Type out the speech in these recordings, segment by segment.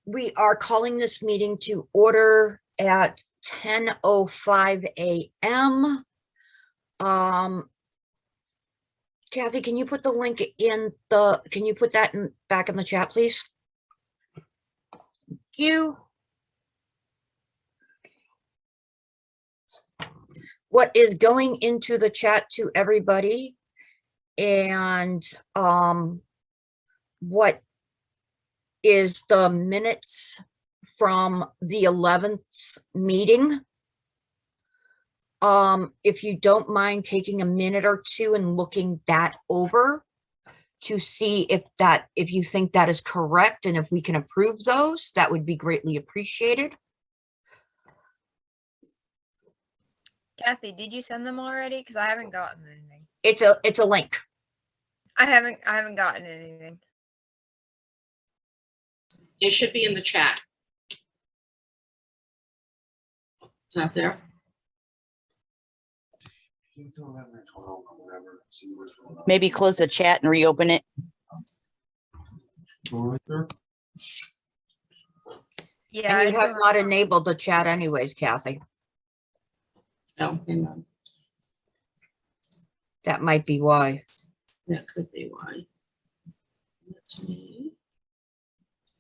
We are calling this meeting to order at 10:05 a.m. Kathy, can you put the link can you put that back in the chat, please? Thank you. What is going into the chat to everybody and what is the minutes from the 11th meeting. If you don't mind taking a minute or two and looking that over to see if you think that is correct and if we can approve those, that would be greatly appreciated. Kathy, did you send them already? Because I haven't gotten anything. It's a link. I haven't gotten anything. It should be in the chat. It's not there. Maybe close the chat and reopen it. Yeah, And you have not enabled the chat anyways, Kathy. Oh, hang on. That might be why. That could be why.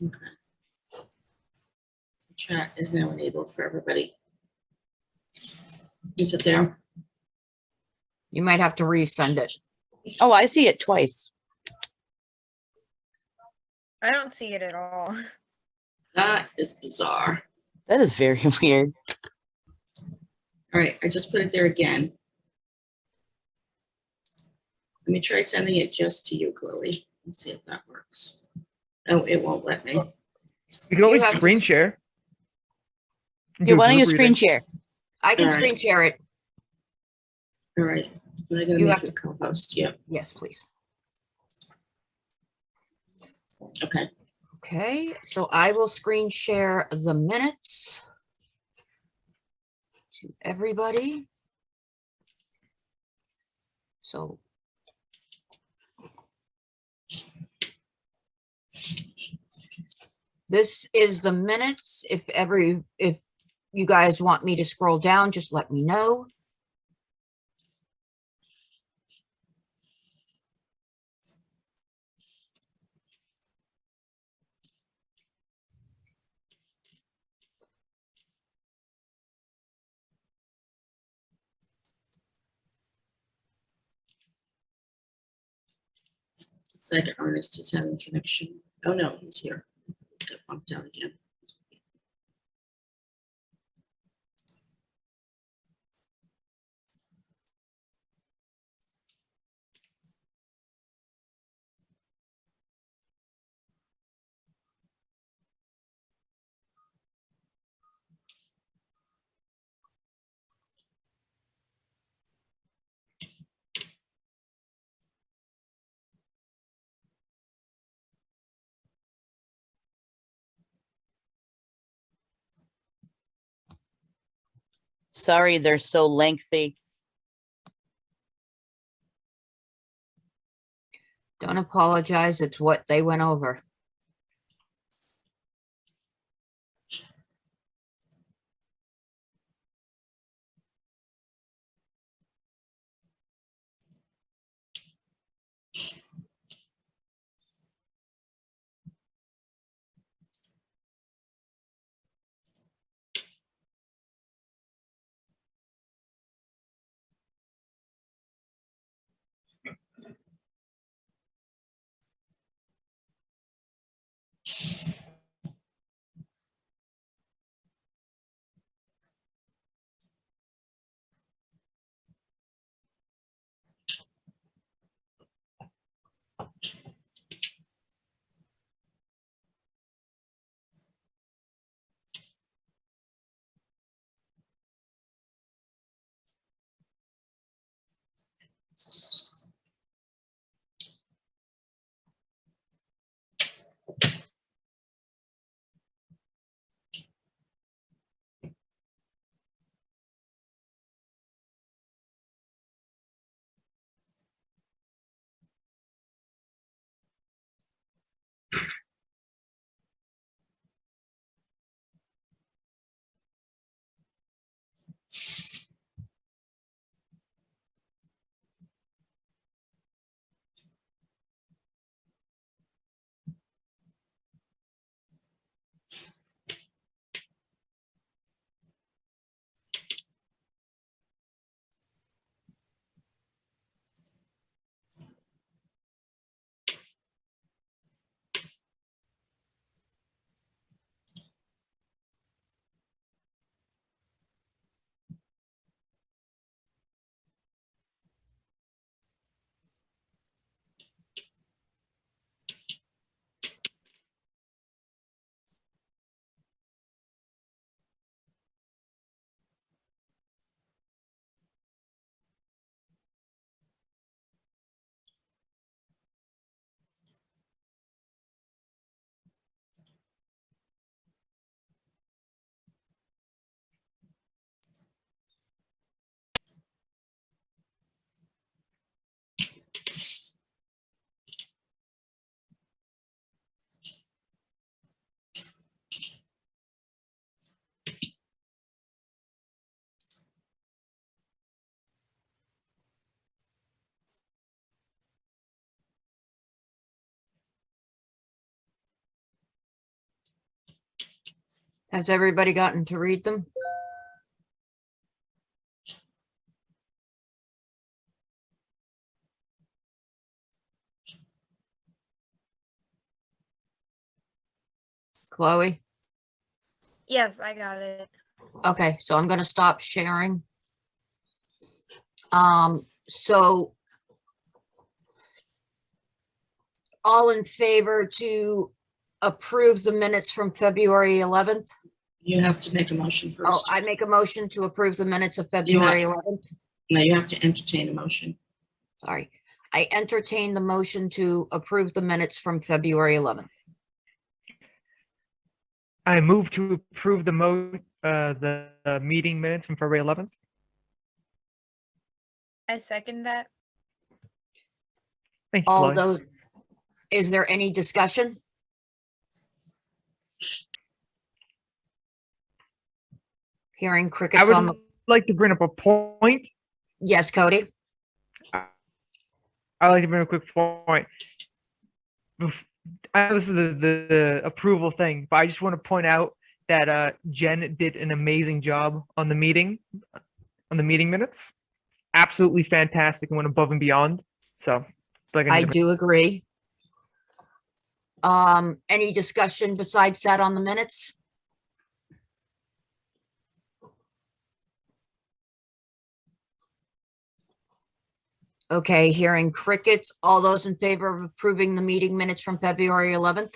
Okay. The chat is now enabled for everybody. Is it there? You might have to resend it. Oh, I see it twice. I don't see it at all. That is bizarre. That is very weird. All right, I just put it there again. Let me try sending it just to you, Chloe. Let's see if that works. Oh, it won't let me. You can always have to screen s- share. Yeah, why don't you group screen reading. share? I can All right. screen share it. All right. Am I going to You make have you a co-host? Yeah. Yes, please. Okay. Okay, so I will screen share the minutes to everybody. So this is the minutes. If you guys want me to scroll down, just let me know. Looks like Ernest is having connection. Oh no, he's here. Got bumped out again. Sorry, they're so lengthy. Don't apologize. It's what they went over. Has everybody gotten to read them? Chloe? Yes, I got it. Okay, so I'm gonna stop sharing. So all in favor to approve the minutes from February 11th? You have to make a motion Oh, first. I make a motion to approve the minutes of February 11th. No, you have to entertain a motion. Sorry. I entertain the motion to approve the minutes from February 11th. I move to approve the meeting minutes from February 11th. I second that. Thank you, All Chloe. those, is there any discussion? Hearing I crickets on the, would like to bring up a point. yes, Cody? I'd like to bring up a quick point. I know this is the approval thing, but I just want to point out that Jen did an amazing job on the meeting minutes. Absolutely fantastic and went above and beyond. So it's like I do agree. Any discussion besides that on the minutes? Okay, hearing crickets. All those in favor of approving the meeting minutes from February 11th?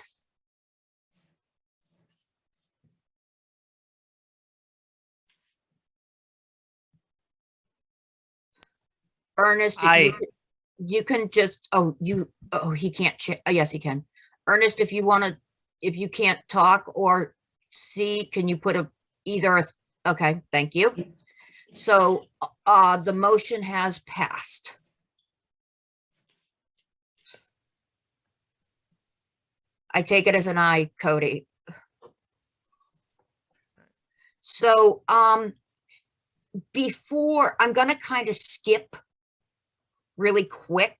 Ernest, if you, Aye. you can just, he can't, yes, he can. Ernest, if you want to, if you can't talk or see, can you put okay, thank you. So, the motion has passed. I take it as an aye, Cody. So, before, I'm gonna kind of skip really quick.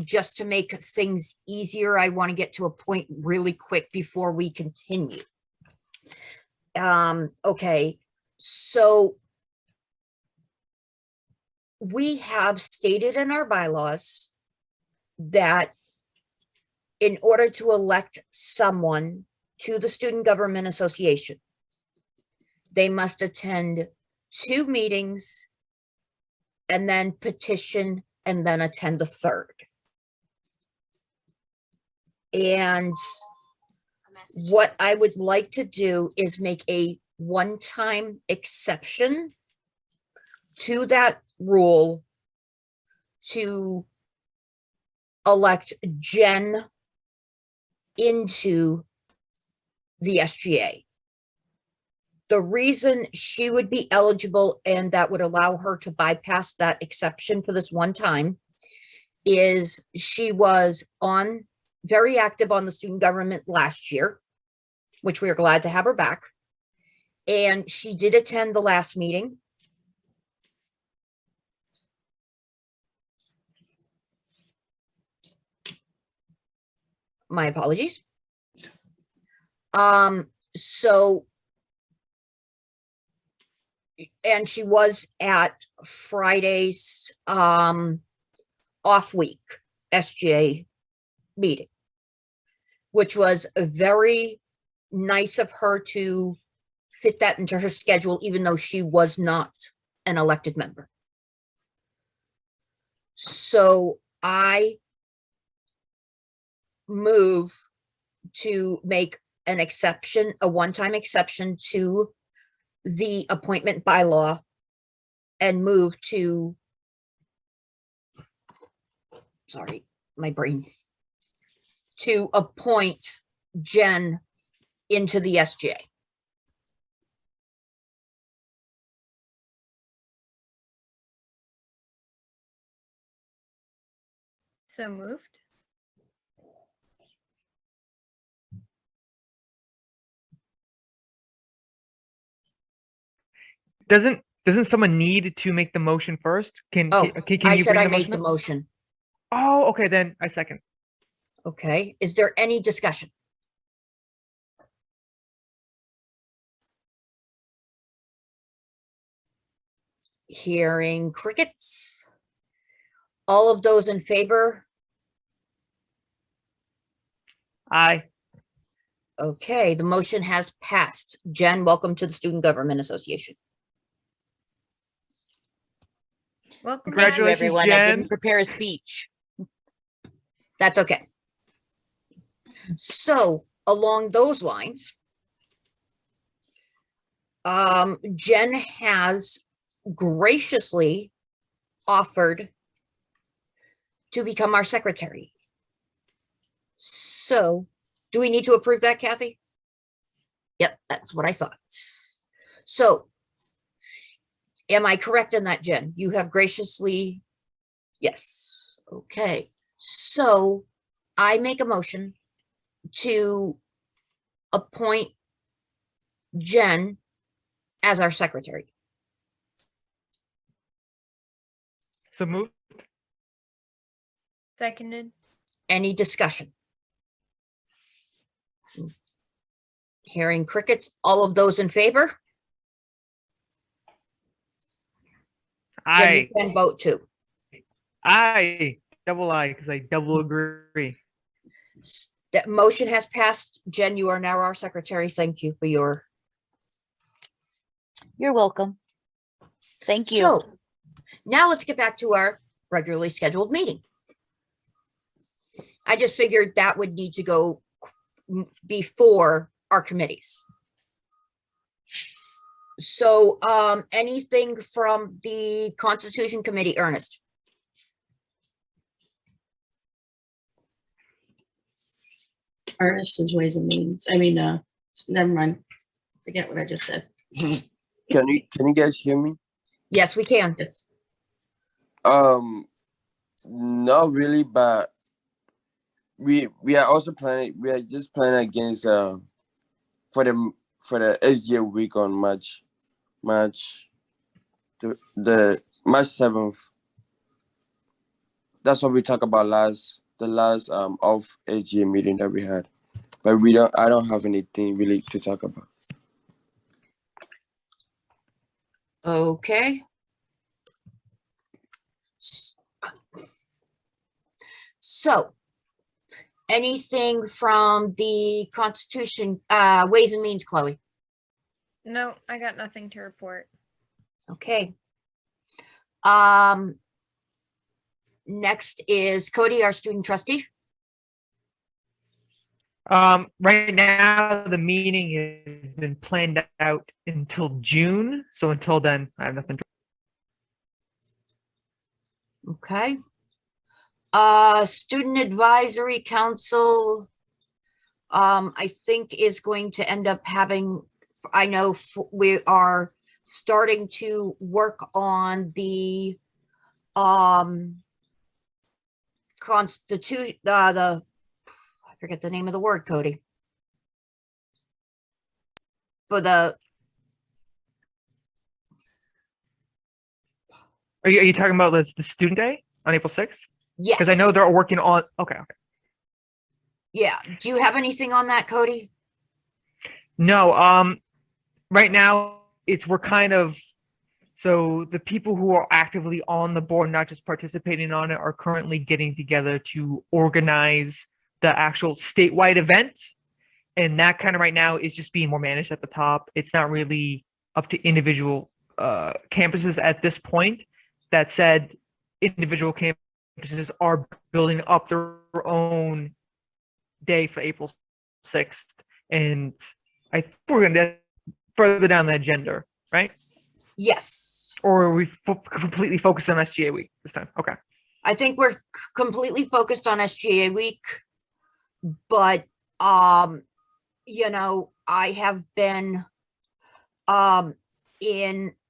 Just to make things easier, I want to get to a point really quick before we continue. Okay, so we have stated in our bylaws that in order to elect someone to the Student Government Association, they must attend 2 meetings and then petition and then attend the 3rd. And what I would like to do is make a one-time exception to that rule to elect Jen into the SGA. The reason she would be eligible and that would allow her to bypass that exception for this one time is she was very active on the student government last year, which we are glad to have her back. And she did attend the last meeting. My apologies. So, and she was at Friday's off week SGA meeting, which was very nice of her to fit that into her schedule, even though she was not an elected member. So I move to make an exception, a one-time exception to the appointment bylaw and move to, sorry, my brain, to appoint Jen into the SGA. So moved. Doesn't someone need to make the motion first? Can Oh, can I you said bring I the made motion the up? motion. Oh, okay, then I second. Okay, is there any discussion? Hearing crickets. All of those in favor? Aye. Okay, the motion has passed. Jen, welcome to the Student Government Association. Welcome. Thank you, Congratulations, everyone. I didn't Jen. prepare a speech. That's okay. So along those lines, Jen has graciously offered to become our secretary. So do we need to approve that, Kathy? Yep, that's what I thought. So am I correct in that, Jen? You have graciously, yes, okay. So I make a motion to appoint Jen as our secretary. So move. Seconded. Any discussion? Hearing crickets, all of those in favor? Jen, you Aye. can vote too. Aye. Double aye, because I double agree. That motion has passed. Jen, you are now our secretary. Thank you for your. You're welcome. Thank you. So now let's get back to our regularly scheduled meeting. I just figured that would need to go before our committees. So anything from the Constitution Committee, Ernest? Ernest is Ways and Means. I mean, never mind. Forget what I just said. Can you guys hear me? Yes, we can. Yes. Not really, but we are also planning. We are just planning against for the SGA week on March the March 7th. That's what we talked about the last of SGA meeting that we had, but I don't have anything really to talk about. Okay. So anything from the Constitution, Ways and Means, Chloe? No, I got nothing to report. Okay. Next is Cody, our student trustee. Right now, the meeting has been planned out until June. So until then, I have nothing to. Okay. Student Advisory Council, I think is going to end up having, I know we are starting to work on the Constitution, I forget the name of the word, Cody. For the, Are you talking about the student day on April 6th? yes. Because I know they're working on. Okay. Yeah. Do you have anything on that, Cody? No. Right now we're kind of. So the people who are actively on the board, not just participating on it, are currently getting together to organize the actual statewide event. And that kind of right now is just being more managed at the top. It's not really up to individual campuses at this point. That said, individual campuses are building up their own day for April 6th. And I think we're going to further down the agenda, right? Yes. Or are we completely focused on SGA week this time? Okay. I think we're completely focused on SGA week, but you know, I have been I'm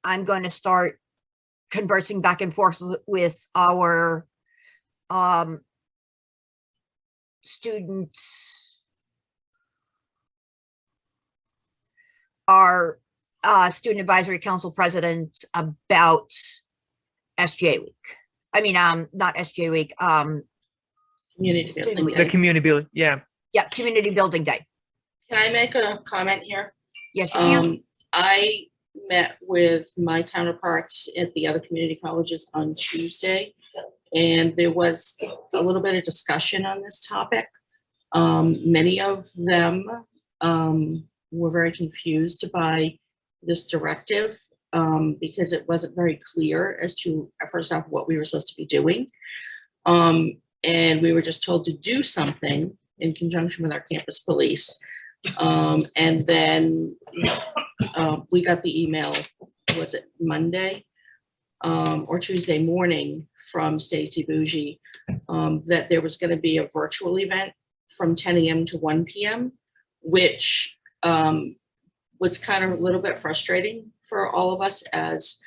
going to start conversing back and forth with our students, our Student Advisory Council president about SGA week. I mean, not SGA week, Community Student building. week. The Day. community building. Yeah. yeah, Community Building Day. Can I make a comment here? Yes, you can. I met with my counterparts at the other community colleges on Tuesday, and there was a little bit of discussion on this topic. Many of them were very confused by this directive because it wasn't very clear as to, first off, what we were supposed to be doing. And we were just told to do something in conjunction with our campus police. And then we got the email, was it Monday or Tuesday morning from Stacy Bougie that there was going to be a virtual event from 10 a.m. to 1 p.m., which was kind of a little bit frustrating for all of us as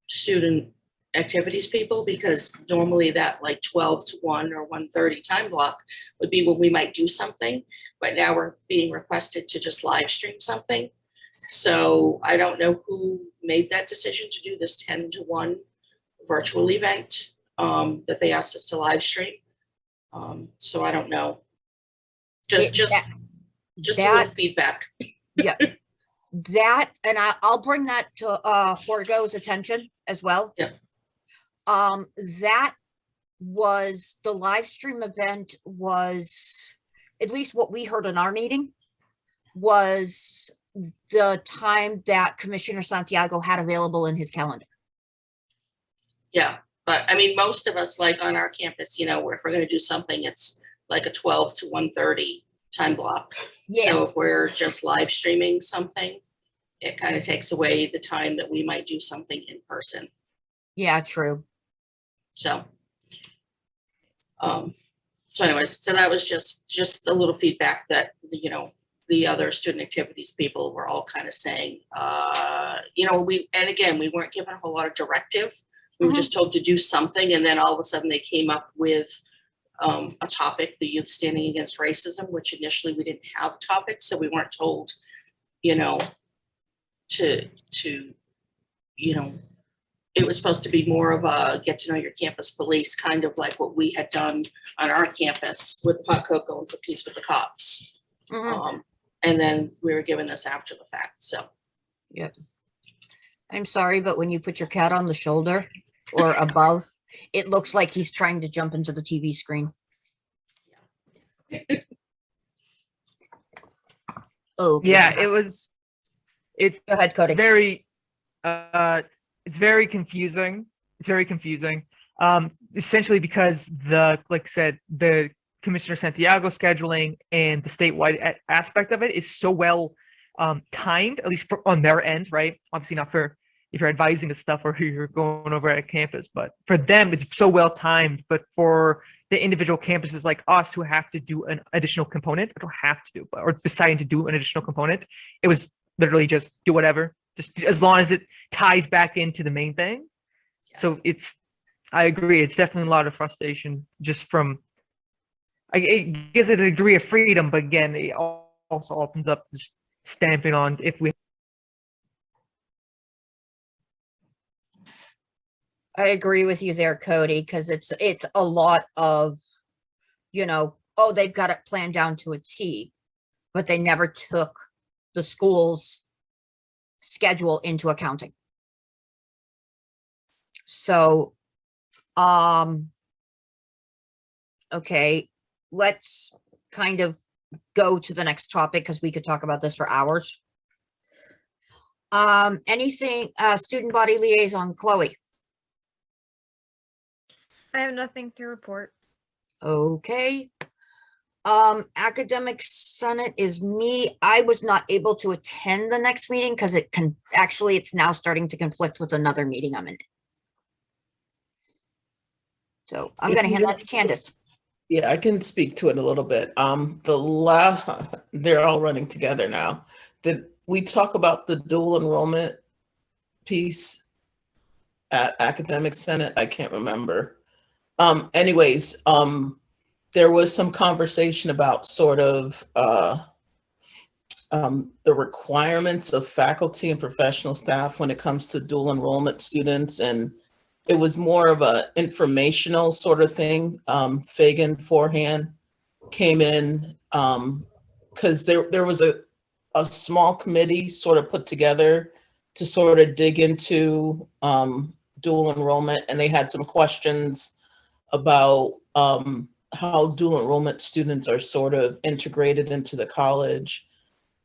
student activities people, because normally that like 12 to 1 or 1:30 time block would be when we might do something, but now we're being requested to just live stream something. So I don't know who made that decision to do this 10 to 1 virtual event that they asked us to live stream. So I don't know. Just a little feedback. Yeah, that, and I'll bring that to Horgo's attention as well. Yeah. That was, the live stream event was, at least what we heard in our meeting, was the time that Commissioner Santiago had available in his calendar. Yeah, but I mean, most of us, like on our campus, you know, if we're going to do something, it's like a 12 to 1:30 time block. Yeah. So if we're just live streaming something, it kind of takes away the time that we might do something in person. Yeah, true. So, so anyways, so that was just a little feedback that, you know, the other student activities people were all kind of saying, you know, and again, we weren't given a whole lot of directive. We were just told to do something, and then all of a sudden they came up with a topic, the youth standing against racism, which initially we didn't have topics, so we weren't told, you know, to you know, it was supposed to be more of a get to know your campus police, kind of like what we had done on our campus with hot cocoa and cookies with the cops. And then we were given this after the fact. So Yep. I'm sorry, but when you put your cat on the shoulder or above, it looks like he's trying to jump into the TV screen. Oh, Yeah, it's Go ahead, Cody. very confusing. It's very confusing. Essentially because like I said, the Commissioner Santiago scheduling and the statewide aspect of it is so well timed, at least on their end, right? Obviously not for if you're advising the stuff or who you're going over at campus, but for them, it's so well timed. But for the individual campuses like us who have to do an additional component, or don't have to do, or deciding to do an additional component, it was literally just do whatever, just as long as it ties back into the main thing. So I agree, it's definitely a lot of frustration just from, it gives it a degree of freedom, but again, it also opens up just stamping on if we. I agree with you there, Cody, because it's a lot of, you know, oh, they've got it planned down to a T, but they never took the school's schedule into accounting. So, okay, let's kind of go to the next topic because we could talk about this for hours. Anything, student body liaison, Chloe? I have nothing to report. Okay. Academic Senate is me. I was not able to attend the next meeting because it's now starting to conflict with another meeting I'm in. So I'm going to hand that to Candace. Yeah, I can speak to it a little bit. They're all running together now. Did we talk about the dual enrollment piece at Academic Senate? I can't remember. Anyways, there was some conversation about sort of the requirements of faculty and professional staff when it comes to dual enrollment students, and it was more of a informational sort of thing. Fagan Forehand came in because there was a small committee sort of put together to sort of dig into dual enrollment, and they had some questions about how dual enrollment students are sort of integrated into the college,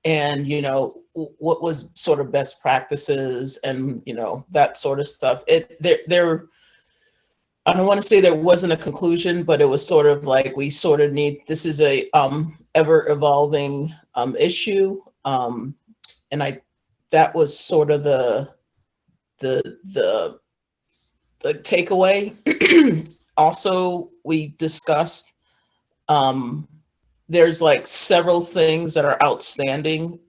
and what was sort of best practices, and that sort of stuff. There I don't want to say there wasn't a conclusion, but it was sort of like we sort of need, this is a ever evolving issue, and that was sort of the takeaway. Also, we discussed there's like several things that are outstanding,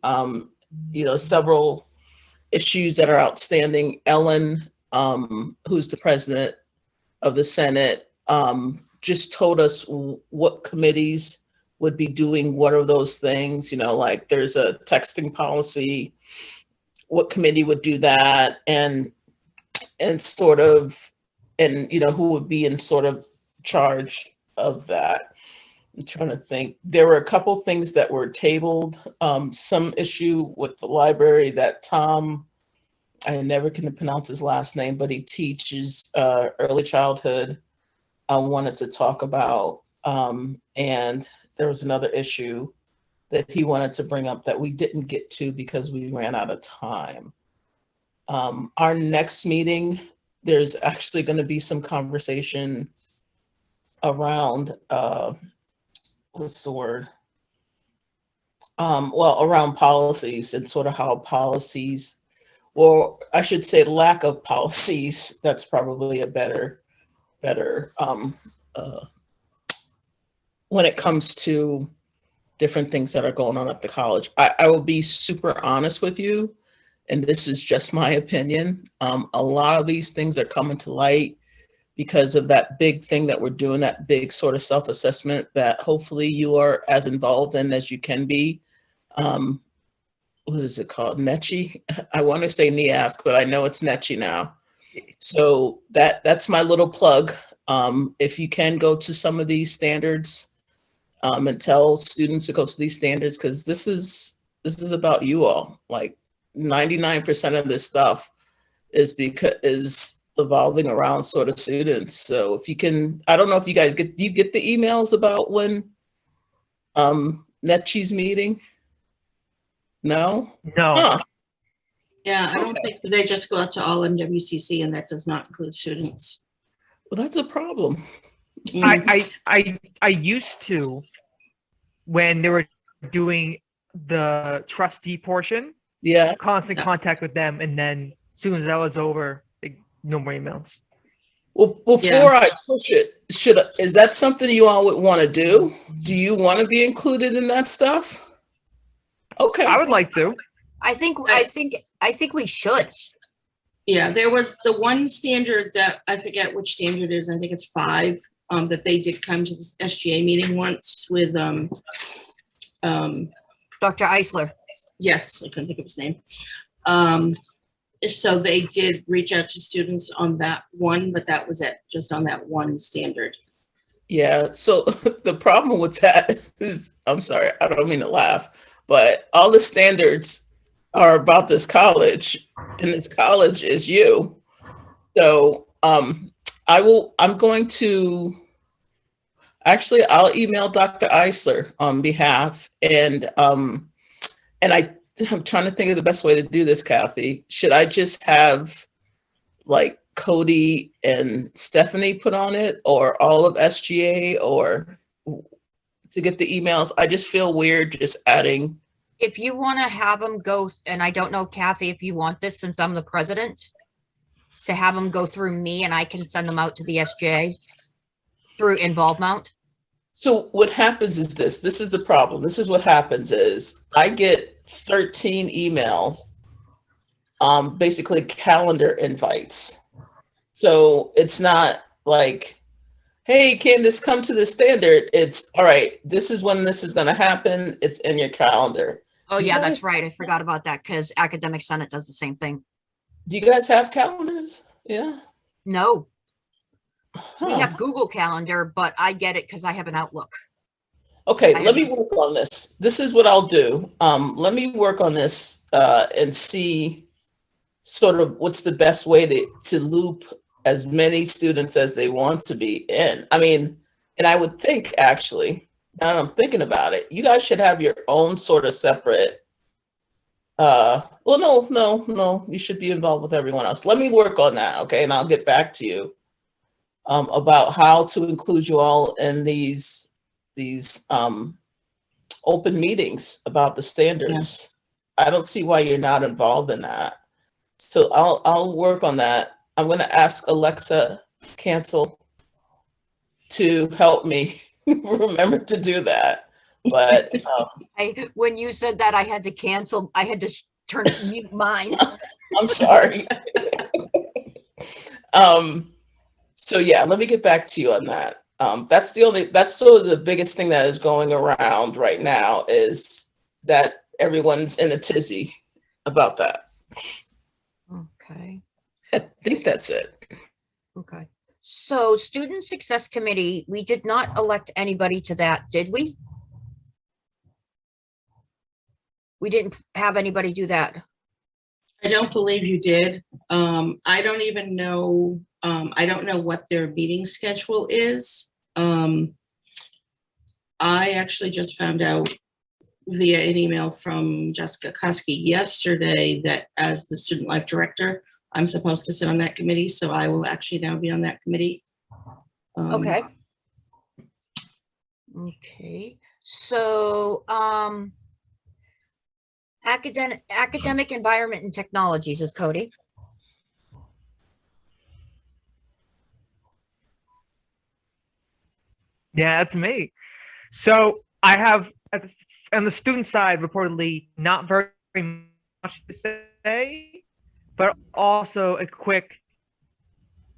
several issues that are outstanding. Ellen, who's the president of the Senate, just told us what committees would be doing what of those things. Like there's a texting policy, what committee would do that, and sort of, and who would be in sort of charge of that. I'm trying to think. There were a couple things that were tabled. Some issue with the library that Tom, I never can pronounce his last name, but he teaches early childhood. I wanted to talk about, and there was another issue that he wanted to bring up that we didn't get to because we ran out of time. Our next meeting, there's actually going to be some conversation around, what's the word? Around policies and sort of how policies, or I should say lack of policies, that's probably a better when it comes to different things that are going on at the college. I will be super honest with you, and this is just my opinion. A lot of these things are coming to light because of that big thing that we're doing, that big sort of self-assessment that hopefully you are as involved in as you can be. What is it called? NECHI? I want to say NEASC, but I know it's NECHI now. So that's my little plug. If you can go to some of these standards and tell students to go to these standards, because this is about you all. Like 99% of this stuff is evolving around sort of students. So if you can, I don't know if you guys get the emails about when NECHI's meeting? No? No. Huh. Yeah, I don't Okay. think they just go out to all MWCC, and that does not include students. Well, that's a problem. I used to, when they were doing the trustee portion, Yeah. constant Yeah. contact with them, and then as soon as that was over, no more emails. Well, before I push it, is that something you all would want to do? Do you want to be included in that stuff? Okay. I would like to. I think we should. Yeah, there was the one standard that, I forget which standard it is, I think it's 5, that they did come to this SGA meeting once with, Dr. Eisler. yes, I couldn't think of his name. So they did reach out to students on that one, but that was it, just on that one standard. Yeah. So the problem with that is, I'm sorry, I don't mean to laugh, but all the standards are about this college, and this college is you. So I'm going to, actually, I'll email Dr. Eisler on behalf, and I'm trying to think of the best way to do this, Kathy. Should I just have like Cody and Stephanie put on it, or all of SGA, or to get the emails? I just feel weird just adding. If you want to have them go, and I don't know, Kathy, if you want this, since I'm the president, to have them go through me and I can send them out to the SGA through Involvement. So what happens is this is the problem. This is what happens is I get 13 emails, basically calendar invites. So it's not like, hey, Candace, come to the standard. It's all right, this is when this is going to happen. It's in your calendar. Oh, Do you yeah, guys- that's right. I forgot about that because Academic Senate does the same thing. Do you guys have calendars? Yeah. No, we Huh. have Google Calendar, but I get it because I have an Outlook. Okay, I let me haven't- work on this. This is what I'll do. Let me work on this and see sort of what's the best way to loop as many students as they want to be in. I mean, and I would think actually, now that I'm thinking about it, you guys should have your own sort of separate. Well, no, you should be involved with everyone else. Let me work on that, okay, and I'll get back to you about how to include you all in these open meetings about the standards. I don't see why you're not involved in that. So I'll work on that. I'm going to ask Alexa Cancel to help me remember to do that. But when you said that, I had to cancel, I had to turn mute mine. I'm sorry. So yeah, let me get back to you on that. That's sort of the biggest thing that is going around right now is that everyone's in a tizzy about that. Okay, I think that's it. okay. So Student Success Committee, we did not elect anybody to that, did we? We didn't have anybody do that. I don't believe you did. I don't even know, I don't know what their meeting schedule is. I actually just found out via an email from Jessica Kuski yesterday that as the student life director, I'm supposed to sit on that committee, so I will actually now be on that committee. Okay. Okay, so, academic environment and technologies is Cody. Yeah, that's me. So I have on the student side reportedly not very much to say, but also a quick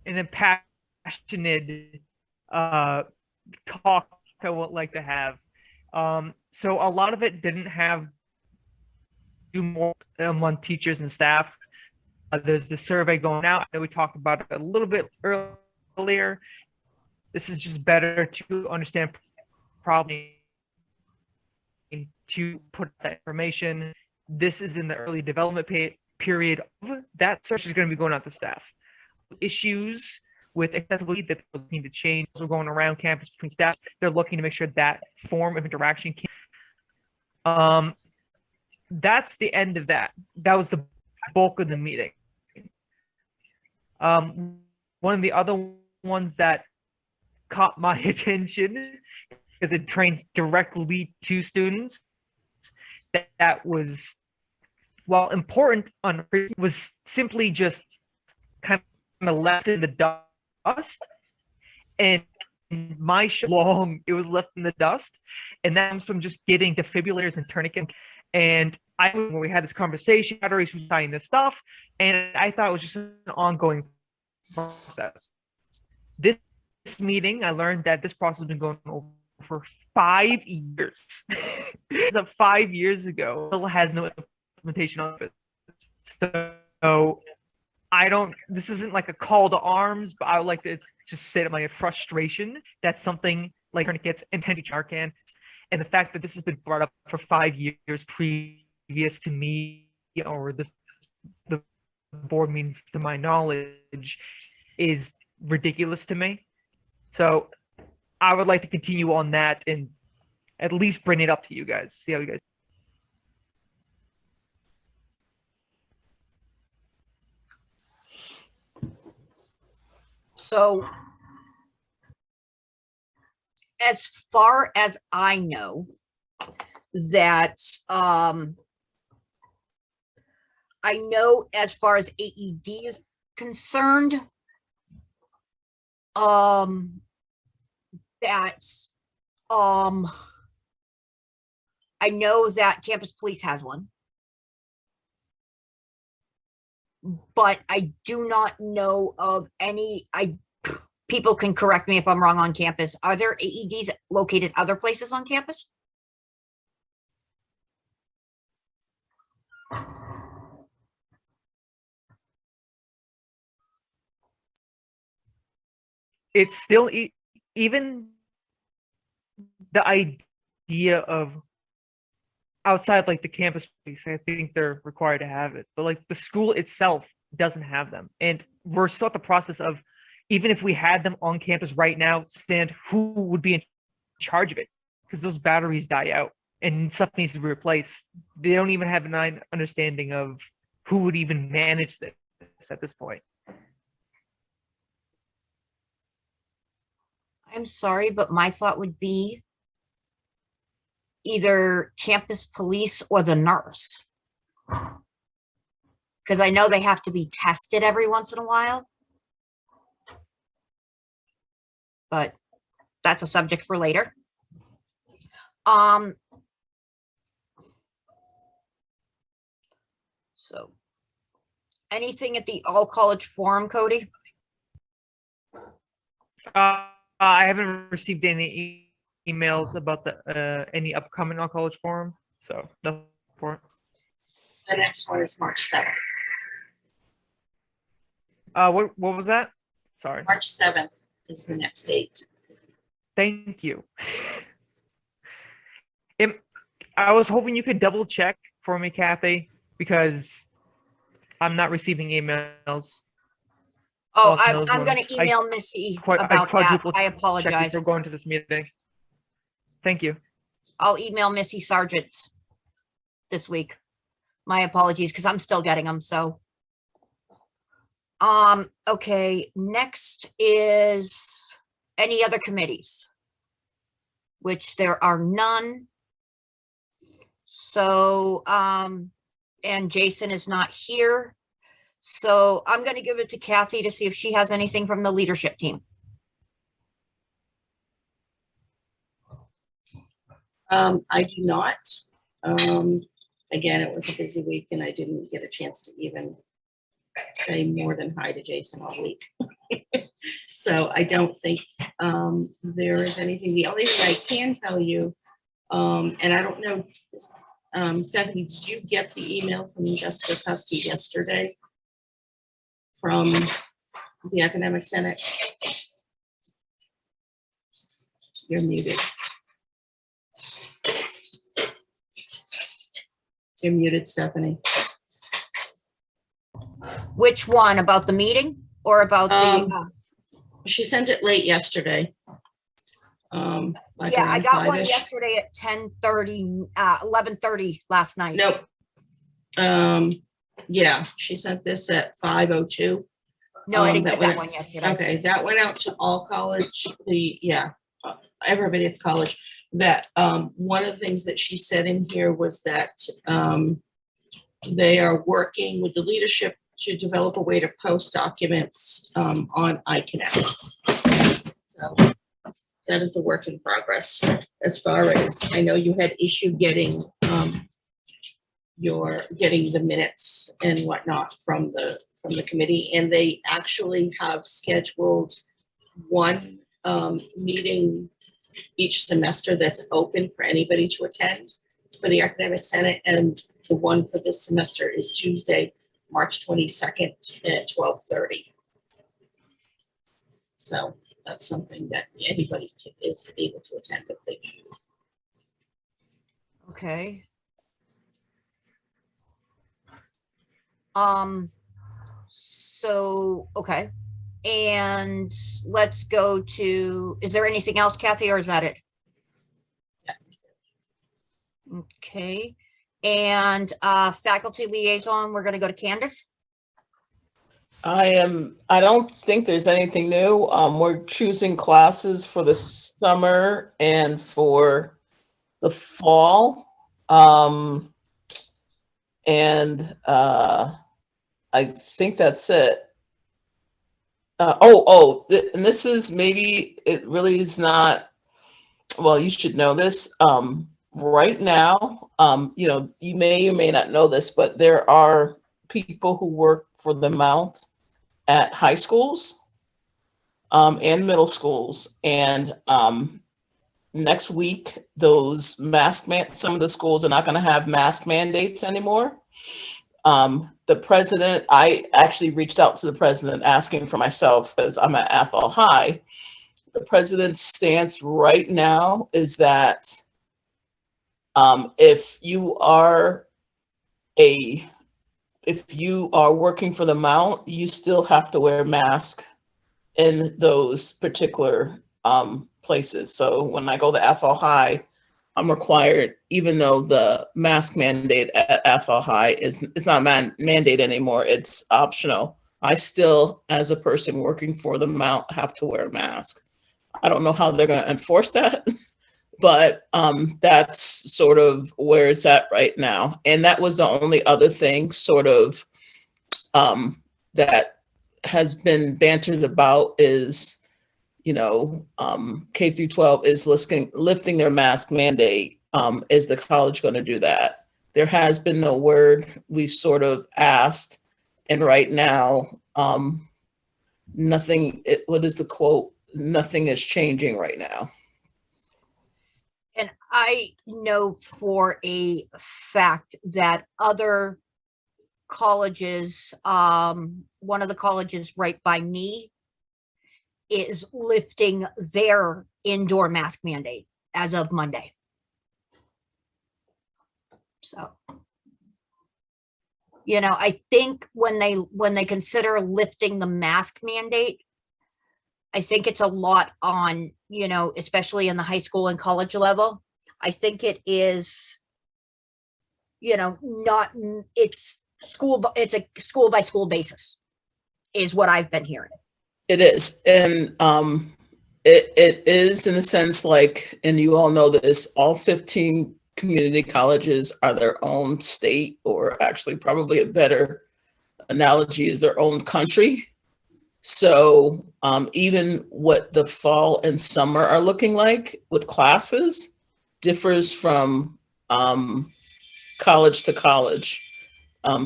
and impassioned talk I would like to have. So a lot of it didn't have do more on teachers and staff. There's the survey going out. I know we talked about it a little bit earlier. This is just better to understand probably to put that information. This is in the early development period of that search is going to be going out to staff. Issues with accessibility that people need to change. We're going around campus between staff. They're looking to make sure that form of interaction can. That's the end of that. That was the bulk of the meeting. One of the other ones that caught my attention because it trains directly to students that was, while important was simply just kind of left in the dust, and my long it was left in the dust, and that comes from just getting defibrillators and tourniquets. And when we had this conversation, batteries was signing this stuff, and I thought it was just an ongoing process. This meeting, I learned that this process has been going on for 5 years. So 5 years ago, still has no implementation of it. So this isn't like a call to arms, but I would like to just say my frustration that something like tourniquets and Narcan, and the fact that this has been brought up for 5 years previous to me or the board means to my knowledge is ridiculous to me. So I would like to continue on that and at least bring it up to you guys. See how you guys. So as far as I know, that I know as far as AED is concerned, that I know that campus police has one, but I do not know of any. People can correct me if I'm wrong on campus. Are there AEDs located other places on campus? It's still even the idea idea of outside like the campus space, I think they're required to have it. But like the school itself doesn't have them. And we're still at the process of, even if we had them on campus right now, stand who would be in charge of it? Because those batteries die out and stuff needs to be replaced. They don't even have an understanding of who would even manage this at this point. I'm sorry, but my thought would be either campus police or the nurse. Because I know they have to be tested every once in a while. But that's a subject for later. So anything at the all college forum, Cody? I haven't received any emails about the any upcoming all college forum, so no for The next one is March 7th. what was that? Sorry. March 7th is the next date. Thank you. I was hoping you could double check for me, Kathy, because I'm not receiving emails. Oh, Well, I'm those gonna ones. email Missy I about that. quadruple I checked apologize. before going to this meeting. Thank you. I'll email Missy Sargent this week. My apologies, because I'm still getting them, so. Okay, next is any other committees? Which there are none. So, and Jason is not here. So I'm gonna give it to Kathy to see if she has anything from the leadership team. I do not. Again, it was a busy week and I didn't get a chance to even say more than hi to Jason all week. So I don't think there is anything. The only thing I can tell you, and I don't know, Stephanie, did you get the email from Jessica Kusky yesterday from the Academic Senate? You're muted. You're muted, Stephanie. Which one, about the meeting or about the? She sent it late yesterday. Like Yeah, I around got one 5-ish. yesterday at 10:30, 11:30 last night. Nope. Yeah, she sent this at 5:02. No, I didn't that get that went- one yesterday. Okay, that went out to all college, everybody at the college. That, one of the things that she said in here was that, they are working with the leadership to develop a way to post documents, on iConnect. So that is a work in progress. As far as, I know you had issue getting, getting the minutes and whatnot from the committee, and they actually have scheduled one meeting each semester that's open for anybody to attend for the Academic Senate, and the one for this semester is Tuesday, March 22nd at 12:30. So that's something that anybody is able to attend if they choose. Okay. So, okay. And let's go to, is there anything else, Kathy, or is that it? Okay. And faculty liaison, we're gonna go to Candace. I don't think there's anything new. We're choosing classes for the summer and for the fall. And I think that's it. And this is maybe, it really is not, well, you should know this. Right now, you may or may not know this, but there are people who work for the Mount at high schools and middle schools. And next week, some of the schools are not going to have mask mandates anymore. The president, I actually reached out to the president asking for myself, because I'm at Athol High. The president's stance right now is that If you are working for the Mount, you still have to wear a mask in those particular places. So when I go to Athol High, I'm required, even though the mask mandate at Athol High it's not mandate anymore, it's optional. I still, as a person working for the Mount, have to wear a mask. I don't know how they're going to enforce that, but that's sort of where it's at right now. And that was the only other thing sort of that has been bantered about is, K through 12 is lifting their mask mandate. Is the college going to do that? There has been no word. We've sort of asked, and right now, nothing, what is the quote? Nothing is changing right now. And I know for a fact that other colleges, one of the colleges right by me is lifting their indoor mask mandate as of Monday. So, I think when they consider lifting the mask mandate, I think it's a lot on, especially in the high school and college level. I think it is, it's a school by school basis is what I've been hearing. It is. And it is in a sense like, and you all know this, all 15 community colleges are their own state, or actually probably a better analogy is their own country. So even what the fall and summer are looking like with classes differs from college to college.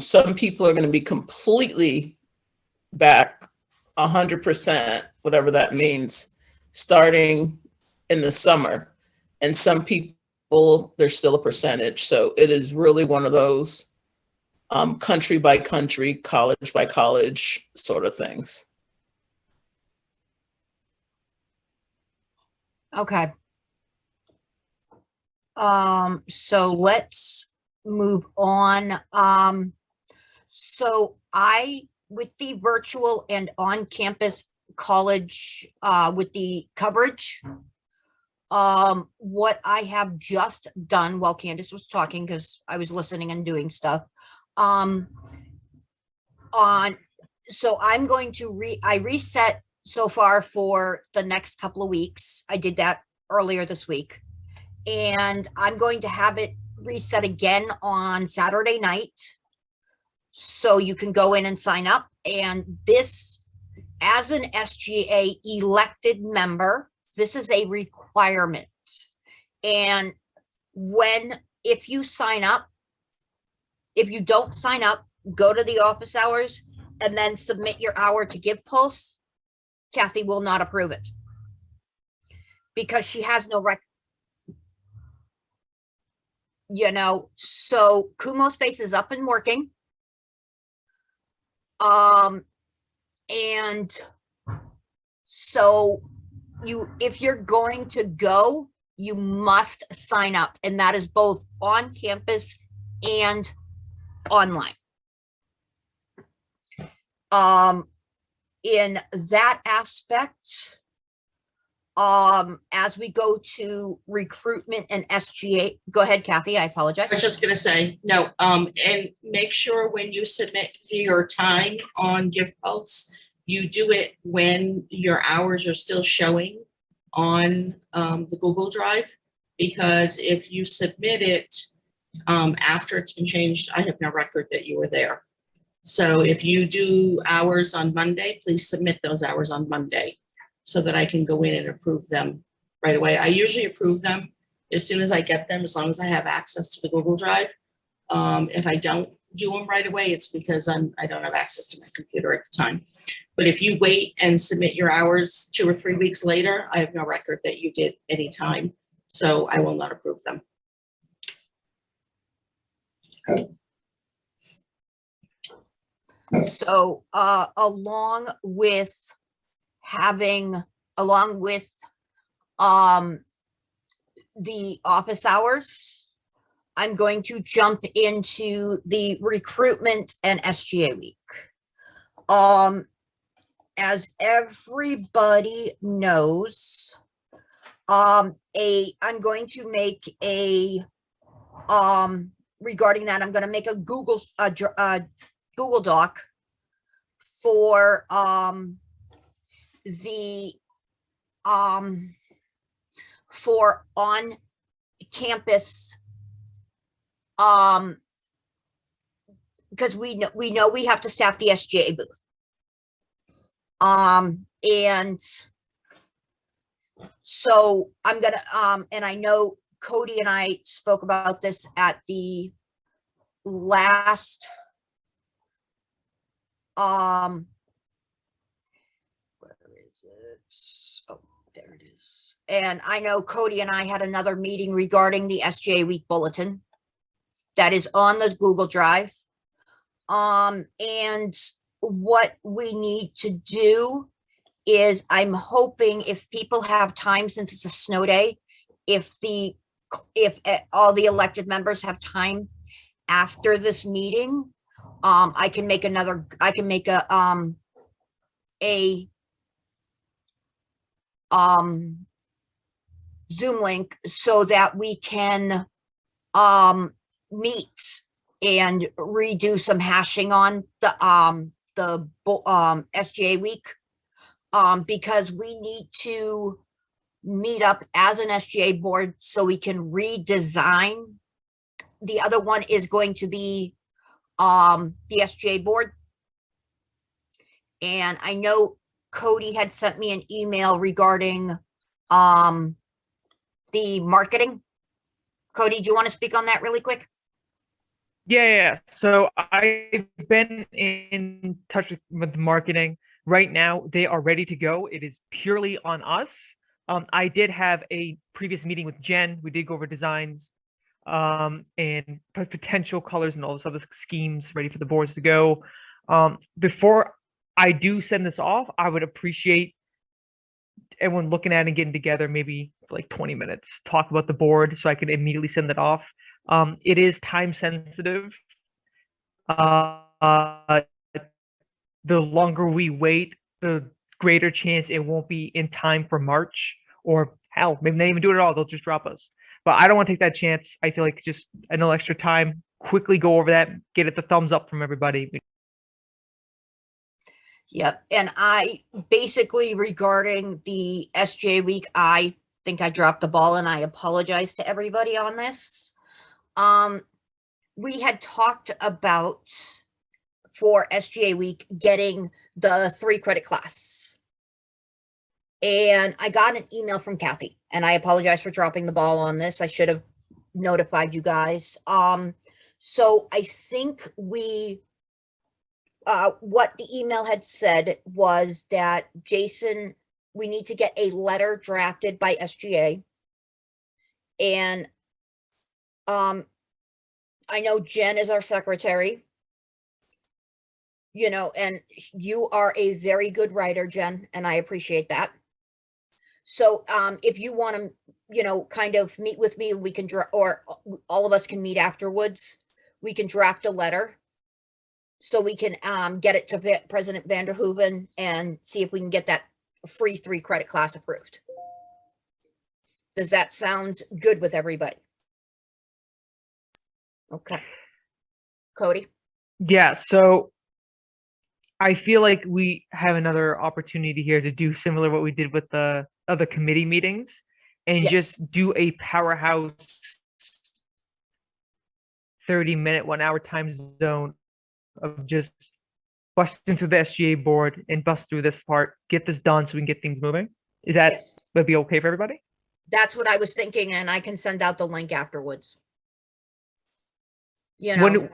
Some people are going to be completely back 100%, whatever that means, starting in the summer. And some people, there's still a percentage. So it is really one of those country by country, college by college sort of things. Okay. So let's move on. So with the virtual and on-campus college, with the coverage, what I have just done while Candace was talking, because I was listening and doing stuff, so I'm going to I reset so far for the next couple of weeks. I did that earlier this week, and I'm going to have it reset again on Saturday night. So you can go in and sign up. And this, as an SGA elected member, this is a requirement. And if you sign up, if you don't sign up, go to the office hours and then submit your hour to Give Pulse, Kathy will not approve it because she has no record. So Kumo Space is up and working. And so if you're going to go, you must sign up, and that is both on campus and online. In that aspect, as we go to recruitment and SGA, go ahead, Kathy, I apologize. I was just gonna say, no, and make sure when you submit your time on Give Pulse, you do it when your hours are still showing on the Google Drive, because if you submit it after it's been changed, I have no record that you were there. So if you do hours on Monday, please submit those hours on Monday so that I can go in and approve them right away. I usually approve them as soon as I get them, as long as I have access to the Google Drive. If I don't do them right away, it's because I don't have access to my computer at the time. But if you wait and submit your hours 2 or 3 weeks later, I have no record that you did any time, so I will not approve them. So along with the office hours, I'm going to jump into the recruitment and SGA week. As everybody knows, I'm going to make a, regarding that, I'm going to make a Google Doc for, the, for on campus, because we know we have to staff the SGA booth. And so I'm gonna, and I know Cody and I spoke about this at the last, where is it? Oh, there it is. And I know Cody and I had another meeting regarding the SGA week bulletin that is on the Google Drive. And what we need to do is, I'm hoping if people have time, since it's a snow day, if all the elected members have time after this meeting, I can make a Zoom link so that we can meet and redo some hashing on the SGA week, because we need to meet up as an SGA board so we can redesign. The other one is going to be the SGA board. And I know Cody had sent me an email regarding the marketing. Cody, do you want to speak on that really quick? Yeah. So I've been in touch with marketing. Right now, they are ready to go. It is purely on us. I did have a previous meeting with Jen. We did go over designs, and potential colors and all this other schemes ready for the boards to go. Before I do send this off, I would appreciate everyone looking at it and getting together, maybe for like 20 minutes, talk about the board so I can immediately send it off. It is time sensitive. The longer we wait, the greater chance it won't be in time for March, or hell, maybe they even do it at all. They'll just drop us. But I don't want to take that chance. I feel like just a little extra time, quickly go over that, get it the thumbs up from everybody. Yep. And I basically, regarding the SJ week, I think I dropped the ball and I apologize to everybody on this. We had talked about, for SGA week, getting the 3 credit class. And I got an email from Kathy, and I apologize for dropping the ball on this. I should have notified you guys. So I think what the email had said was that, Jason, we need to get a letter drafted by SGA. And I know Jen is our secretary, and you are a very good writer, Jen, and I appreciate that. So if you want to, kind of meet with me, we can or all of us can meet afterwards. We can draft a letter so we can get it to President Vanderhoeven and see if we can get that free 3 credit class approved. Does that sound good with everybody? Okay. Cody? Yeah, so I feel like we have another opportunity here to do similar what we did with the other committee meetings, and Yes. just do a powerhouse 30-minute, 1-hour time zone of just busting through the SGA board and bust through this part, get this done so we can get things moving. Is that Yes. would be okay for everybody? That's what I was thinking, and I can send out the link afterwards. When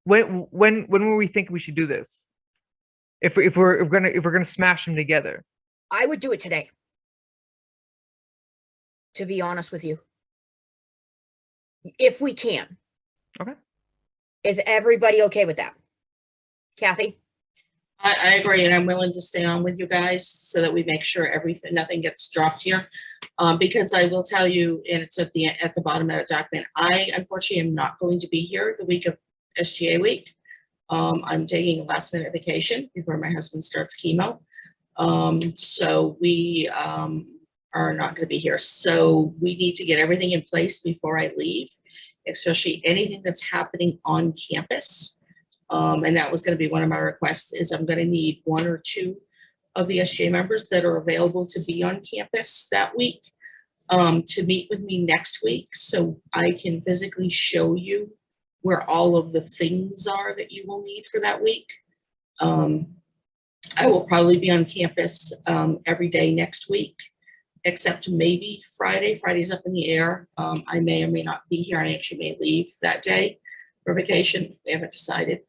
When we think we should do this? If we're gonna smash them together. I would do it today, to be honest with you, if we can. Okay. Is everybody okay with that? Kathy? I agree, and I'm willing to stay on with you guys so that we make sure nothing gets dropped here. Because I will tell you, and it's at the bottom of the document, I unfortunately am not going to be here the week of SGA week. I'm taking a last minute vacation before my husband starts chemo. So we are not going to be here. So we need to get everything in place before I leave, especially anything that's happening on campus. And that was going to be one of my requests is I'm going to need 1 or 2 of the SGA members that are available to be on campus that week to meet with me next week so I can physically show you where all of the things are that you will need for that week. I will probably be on campus every day next week, except maybe Friday. Friday's up in the air. I may or may not be here. I actually may leave that day for vacation. We haven't decided.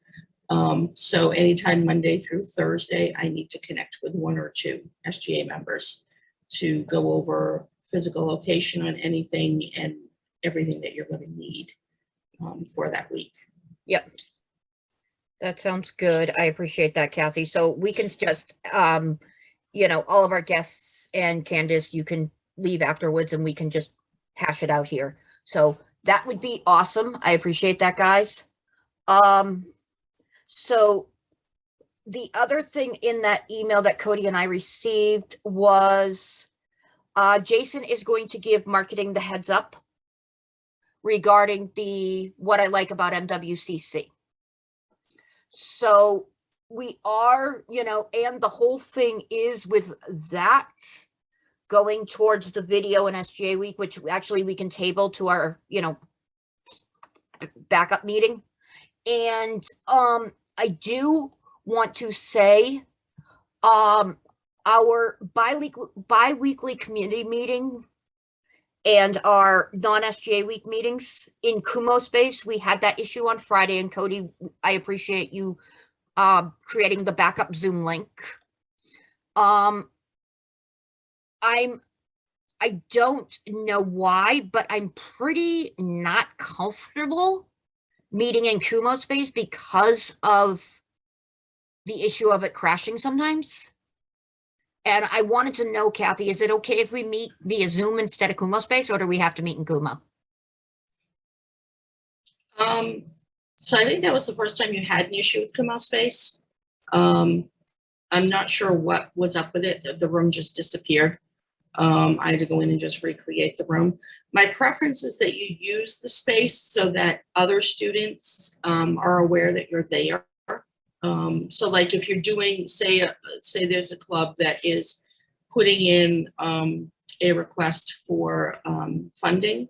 So anytime Monday through Thursday, I need to connect with 1 or 2 SGA members to go over physical location on anything and everything that you're going to need for that week. Yep. That sounds good. I appreciate that, Kathy. So we can just, you know, all of our guests and Candace, you can leave afterwards and we can just hash it out here. So that would be awesome. I appreciate that, guys. So the other thing in that email that Cody and I received was Jason is going to give marketing the heads up regarding what I like about MWCC. So we are, you know, and the whole thing is with that going towards the video and SGA week, which actually we can table to our, you know, backup meeting. And I do want to say our bi-weekly community meeting and our non-SGA week meetings in Kumo space, we had that issue on Friday. And Cody, I appreciate you creating the backup Zoom link. I don't know why, but I'm pretty not comfortable meeting in Kumo space because of the issue of it crashing sometimes. And I wanted to know, Kathy, is it okay if we meet via Zoom instead of Kumo space, or do we have to meet in Kumo? So I think that was the first time you had an issue with Kumo space. I'm not sure what was up with it. The room just disappeared. I had to go in and just recreate the room. My preference is that you use the space so that other students are aware that you're there. So like if you're doing, say there's a club that is putting in a request for funding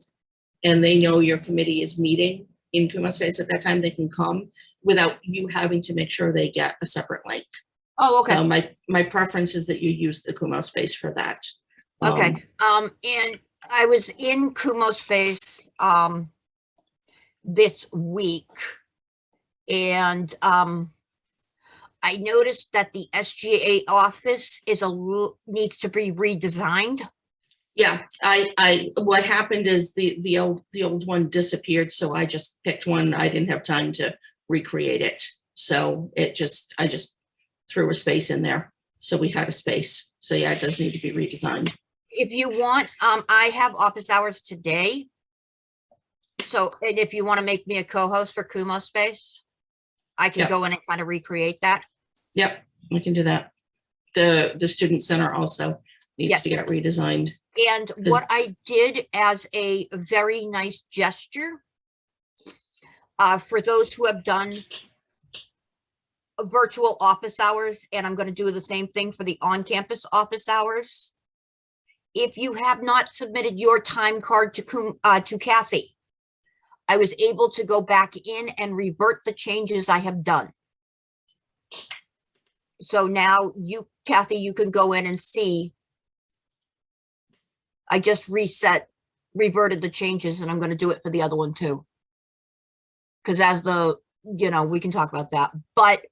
and they know your committee is meeting in Kumo space at that time, they can come without you having to make sure they get a separate link. Oh, okay. So my preference is that you use the Kumo space for that. Okay. And I was in Kumo space this week, and I noticed that the SGA office needs to be redesigned. Yeah, what happened is the old one disappeared, so I just picked one. I didn't have time to recreate it. So I just threw a space in there. So we had a space. So yeah, it does need to be redesigned. If you want, I have office hours today. So, and if you want to make me a co-host for Kumo space, I can Yep. go in and kind of recreate that. Yep, we can do that. The student center also needs Yes. to get redesigned. And what I did as a very nice gesture for those who have done virtual office hours, and I'm going to do the same thing for the on-campus office hours. If you have not submitted your time card to Kathy, I was able to go back in and revert the changes I have done. So now you, Kathy, you can go in and see. I just reverted the changes, and I'm going to do it for the other one too. Because as the, you know, we can talk about that. But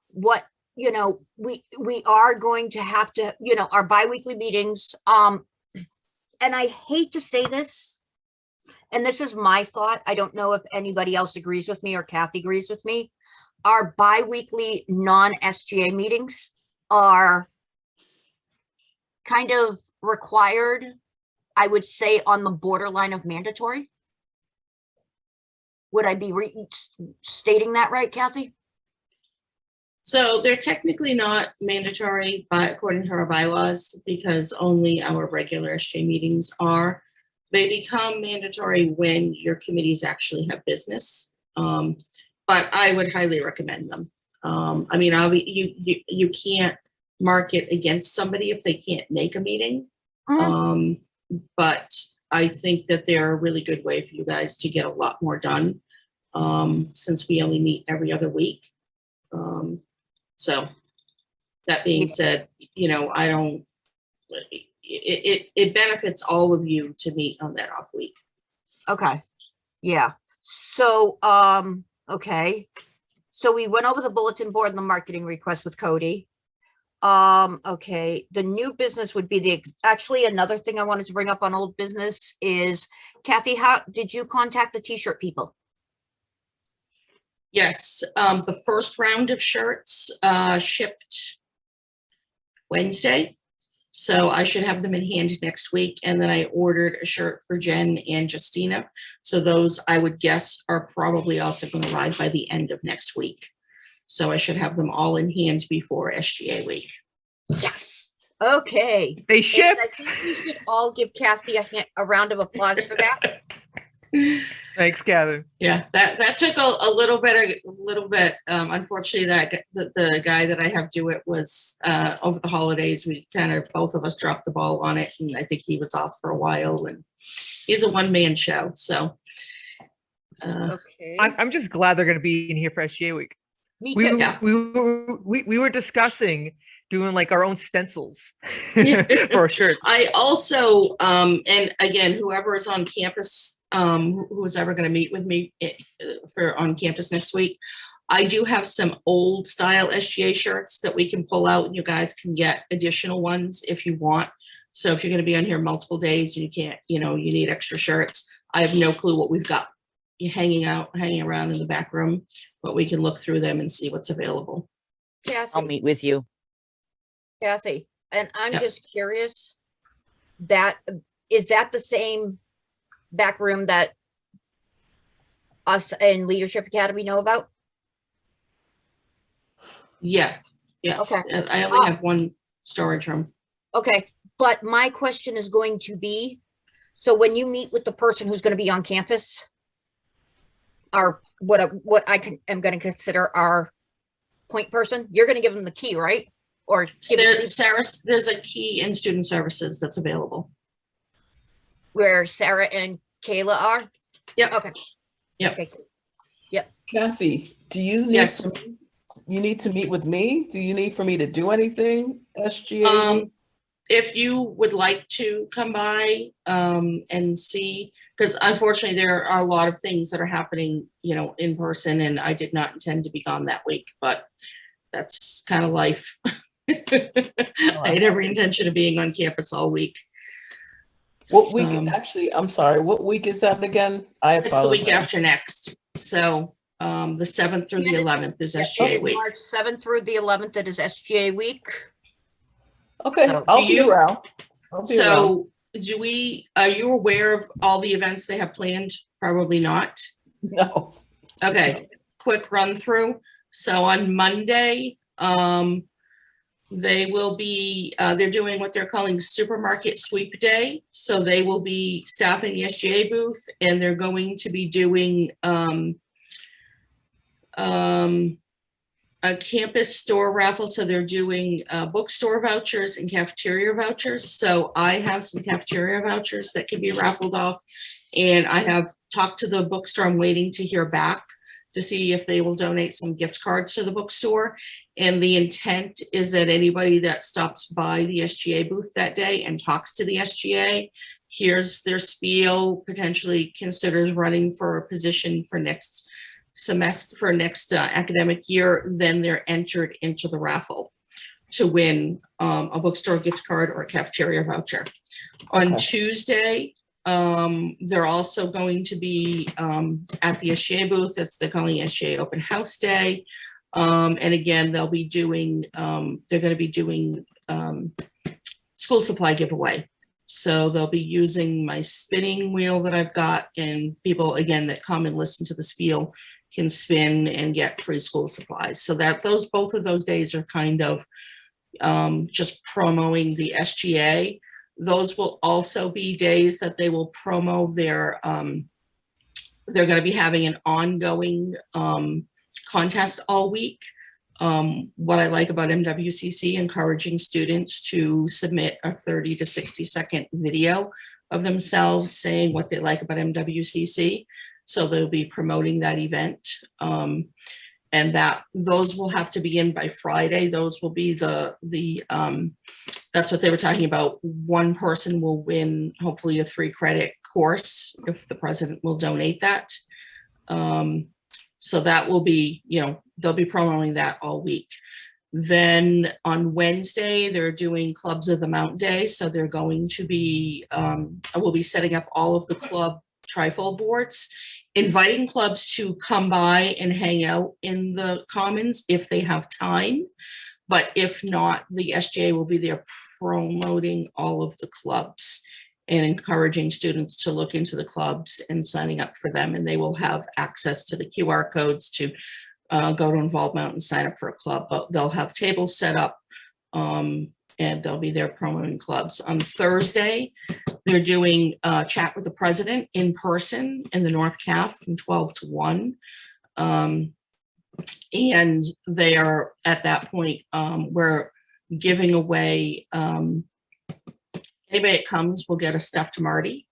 what, you know, we are going to have to, you know, our biweekly meetings. And I hate to say this, and this is my thought. I don't know if anybody else agrees with me or Kathy agrees with me. our bi-weekly non-SGA meetings are kind of required, I would say on the borderline of mandatory. Would I be stating that right, Kathy? So they're technically not mandatory, but according to our bylaws, because only our regular SGA meetings are. They become mandatory when your committees actually have business. But I would highly recommend them. I mean, you can't market against somebody if they can't make a meeting. But I think that they're a really good way for you guys to get a lot more done, since we only meet every other week. So that being said, you know, it benefits all of you to meet on that off week. Okay, yeah. So, okay. So we went over the bulletin board and the marketing request with Cody. Okay, the new business would be actually another thing I wanted to bring up on old business is, Kathy, how did you contact the t-shirt people? Yes, the first round of shirts shipped Wednesday. So I should have them in hand next week. And then I ordered a shirt for Jen and Justina. So those, I would guess, are probably also going to arrive by the end of next week. So I should have them all in hand before SGA week. Yes. Okay. They And ship. I think we should all give Kathy a round of applause for that. Thanks, Kevin. Yeah, that took a little bit. Unfortunately, that the guy that I have do it was over the holidays. We kind of both of us dropped the ball on it, and I think he was off for a while. And he's a one-man show, so. Okay. I'm just glad they're going to be in here for SGA week. Me We, too. Yeah. we were discussing doing like our own stencils for our shirts. I also, and again, whoever is on campus, who's ever going to meet with me for on campus next week, I do have some old style SGA shirts that we can pull out, and you guys can get additional ones if you want. So if you're going to be on here multiple days, you can't, you need extra shirts. I have no clue what we've got hanging around in the back room, but we can look through them and see what's available. I'll Kathy, meet with you. Kathy, and I'm Yep. just curious, is that the same back room that us and Leadership Academy know about? Yeah. Okay. I only have one storage room. Okay, but my question is going to be, so when you meet with the person who's going to be on campus, or what am going to consider our point person, you're going to give them the key, right? Or give it to Sarah, there's a key in student services that's available. where Sarah and Kayla are? Yep. Okay. Yep. Okay. Kathy, do you need Yes. you need to meet with me? Do you need for me to do anything, SGA? If you would like to come by and see, because unfortunately there are a lot of things that are happening, in person, and I did not intend to be gone that week, but that's kind of life. I had every intention of being on campus all week. What week? um, Actually, I'm sorry. What week is that again? I It's the week apologize. after next. So the 7th through the Yeah, 11th is It SGA is week. March 7th through the 11th. It is SGA week. Okay, So- I'll Do be you- around. I'll be around. So are you aware of all the events they have planned? Probably not. No. Okay, quick run through. So on Monday, they will be, they're doing what they're calling Supermarket Sweep Day. So they will be staffing the SGA booth, and they're going to be doing a campus store raffle. So they're doing bookstore vouchers and cafeteria vouchers. So I have some cafeteria vouchers that can be raffled off. And I have talked to the bookstore. I'm waiting to hear back to see if they will donate some gift cards to the bookstore. And the intent is that anybody that stops by the SGA booth that day and talks to the SGA, hears their spiel, potentially considers running for a position for next semester, for next academic year, then they're entered into the raffle to win a bookstore gift card or a cafeteria voucher. On Okay. Tuesday, they're also going to be at the SGA booth. They're calling SGA Open House Day. And again, they'll be doing, they're going to be doing school supply giveaway. So they'll be using my spinning wheel that I've got, and people, again, that come and listen to the spiel can spin and get free school supplies. So that both of those days are kind of just promoting the SGA. Those will also be days that they will promo their, they're going to be having an ongoing contest all week. What I like about MWCC, encouraging students to submit a 30 to 60-second video of themselves saying what they like about MWCC. So they'll be promoting that event. And those will have to be in by Friday. Those will be that's what they were talking about. One person will win, hopefully, a 3-credit course if the president will donate that. So that will be, they'll be promoting that all week. Then on Wednesday, they're doing Clubs of the Mount Day. So they're going to be, we'll be setting up all of the club trifold boards, inviting clubs to come by and hang out in the commons if they have time. But if not, the SGA will be there promoting all of the clubs and encouraging students to look into the clubs and signing up for them. And they will have access to the QR codes to go to Involved Mountain and sign up for a club. But they'll have tables set up and they'll be there promoting clubs. On Thursday, they're doing Chat with the President in person in the North Caf from 12 to 1. And they are at that point, we're giving away, anybody that comes will get a stuffed Marty.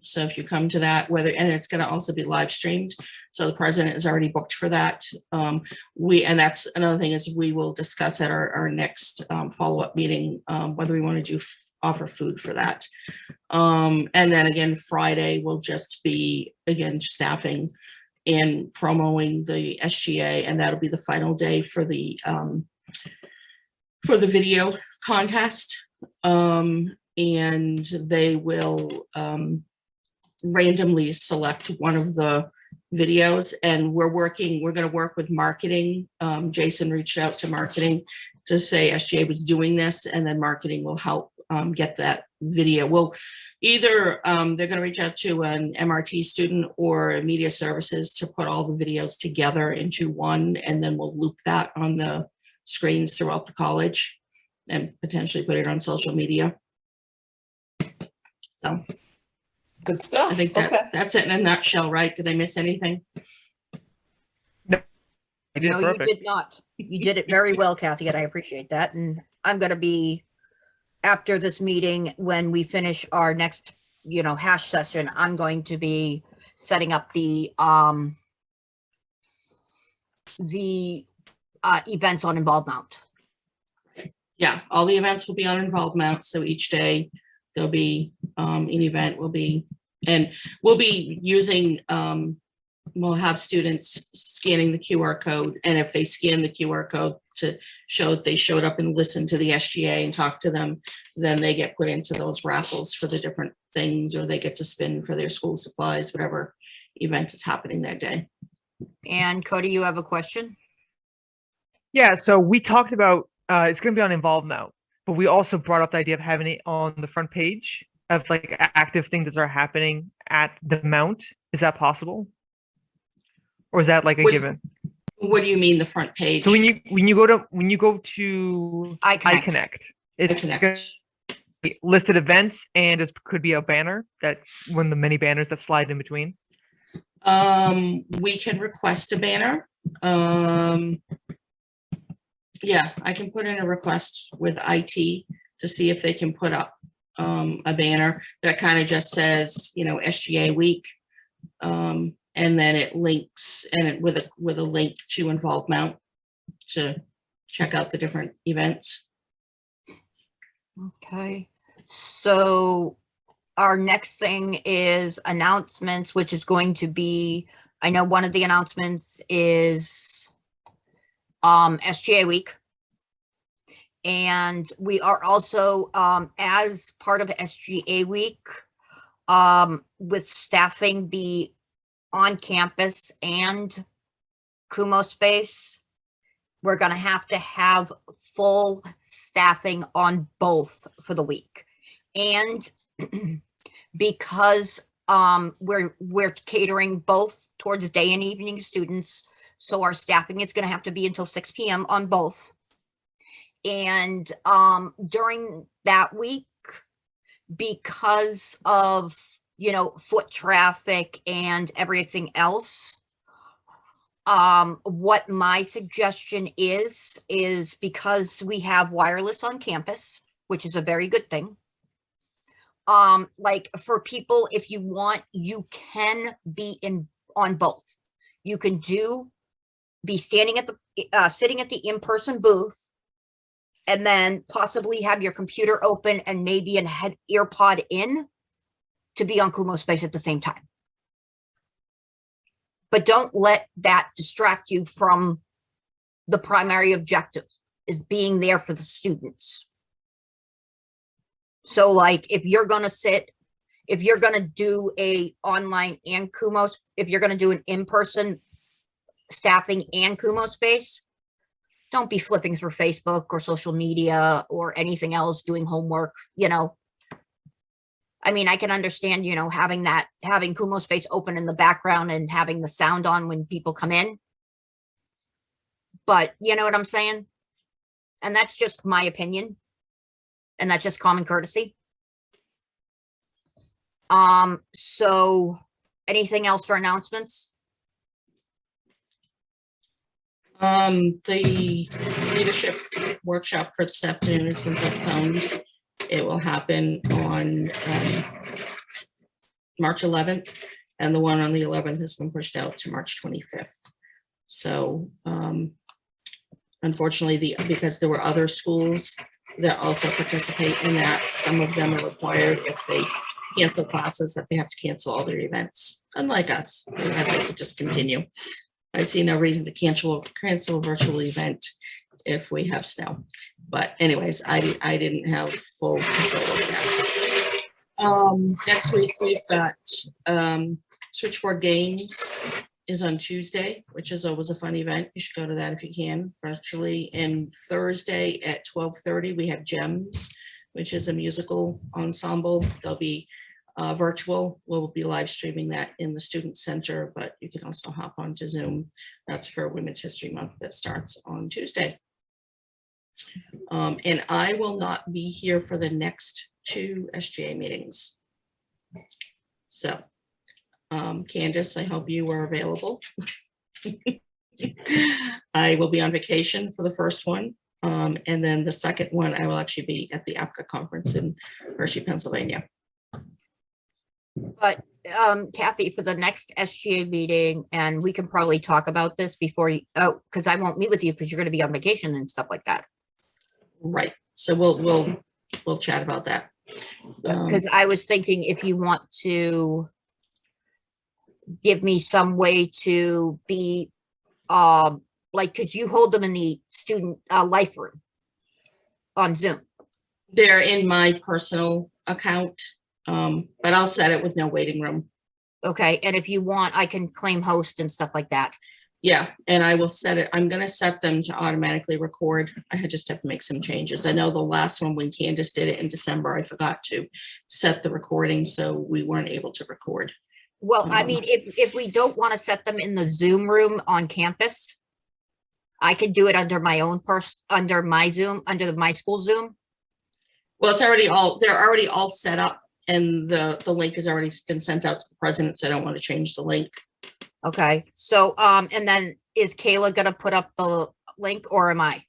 So if you come to that, and it's going to also be live streamed. So the president is already booked for that. And that's another thing, is we will discuss at our next follow-up meeting, whether we want to offer food for that. And then again, Friday will just be, again, staffing and promoting the SGA, and that'll be the final day for the video contest. And they will randomly select one of the videos, and we're going to work with marketing. Jason reached out to marketing to say SGA was doing this, and then marketing will help get that video. We'll either, they're going to reach out to an MRT student or media services to put all the videos together into one, and then we'll loop that on the screens throughout the college and potentially put it on social media. So Good stuff. I think that's it in a nutshell, right? Did I miss anything? You did No, perfect. you did not. You did it very well, Kathy, and I appreciate that. And I'm going to be, after this meeting, when we finish our next, hash session, I'm going to be setting up the events on Involved Mount. Yeah, all the events will be on Involved Mount. So each day there'll be an event and we'll be using, we'll have students scanning the QR code. And if they scan the QR code to show that they showed up and listened to the SGA and talked to them, then they get put into those raffles for the different things, or they get to spin for their school supplies, whatever event is happening that day. And Cody, you have a question? Yeah, so we talked about it's going to be on Involved now, but we also brought up the idea of having it on the front page of like active things that are happening at the Mount. Is that possible? Or is that like a given? What do you mean the front page? So when you go to iConnect, it's iConnect. gonna be listed events, and it could be a banner, that one of the many banners that slide in between. We can request a banner. Yeah, I can put in a request with IT to see if they can put up a banner that kind of just says, SGA week. And then it links with a link to Involved Mount to check out the different events. Okay. So our next thing is announcements, which is going to be, I know one of the announcements is SGA week. And we are also, as part of SGA week, with staffing the on-campus and Kumo space, we're gonna have to have full staffing on both for the week. And because we're catering both towards day and evening students, so our staffing is gonna have to be until 6 p.m. on both. And during that week, because of, you know, foot traffic and everything else, what my suggestion is because we have wireless on campus, which is a very good thing. Like for people, if you want, you can be on both. You can be standing at the sitting at the in-person booth, and then possibly have your computer open and maybe a head earpod in to be on Kumo Space at the same time. But don't let that distract you from the primary objective, is being there for the students. So like if you're going to do a online and Kumo, if you're going to do an in-person staffing and Kumo Space, don't be flipping through Facebook or social media or anything else, doing homework, you know. I mean, I can understand, you know, having Kumo Space open in the background and having the sound on when people come in. But you know what I'm saying? And that's just my opinion. And that's just common courtesy. So anything else for announcements? The leadership workshop for this afternoon has been postponed. It will happen on March 11th, and the one on the 11th has been pushed out to March 25th. So unfortunately, because there were other schools that also participate in that, some of them are required, if they cancel classes, that they have to cancel all their events. Unlike us, I'd like to just continue. I see no reason to cancel a virtual event if we have snow. But anyways, I didn't have full control over that. Next week we've got Switchboard Games is on Tuesday, which is always a fun event. You should go to that if you can virtually. And Thursday at 12:30 we have Gems, which is a musical ensemble. They'll be virtual. We'll be live streaming that in the Student Center, but you can also hop onto Zoom. That's for Women's History Month that starts on Tuesday. And I will not be here for the next 2 SGA meetings. So, Candace, I hope you are available. I will be on vacation for the first one. And then the second one, I will actually be at the APCA conference in Hershey, Pennsylvania. But Kathy, for the next SGA meeting, and we can probably talk about this before you, because I won't meet with you because you're going to be on vacation and stuff like that. Right. So we'll chat about that. Because I was thinking if you want to give me some way to be like, because you hold them in the student life room on Zoom. They're in my personal account, but I'll set it with no waiting room. Okay, and if you want, I can claim host and stuff like that. Yeah, and I will set it. I'm going to set them to automatically record. I just have to make some changes. I know the last one when Candace did it in December, I forgot to set the recording, so we weren't able to record. Well, I mean, if we don't want to set them in the Zoom room on campus, I could do it under my own under my Zoom, under my school Zoom. Well, they're already all set up, and the link has already been sent out to the president, so I don't want to change the link. Okay, so and then is Kayla gonna put up the link, or am I?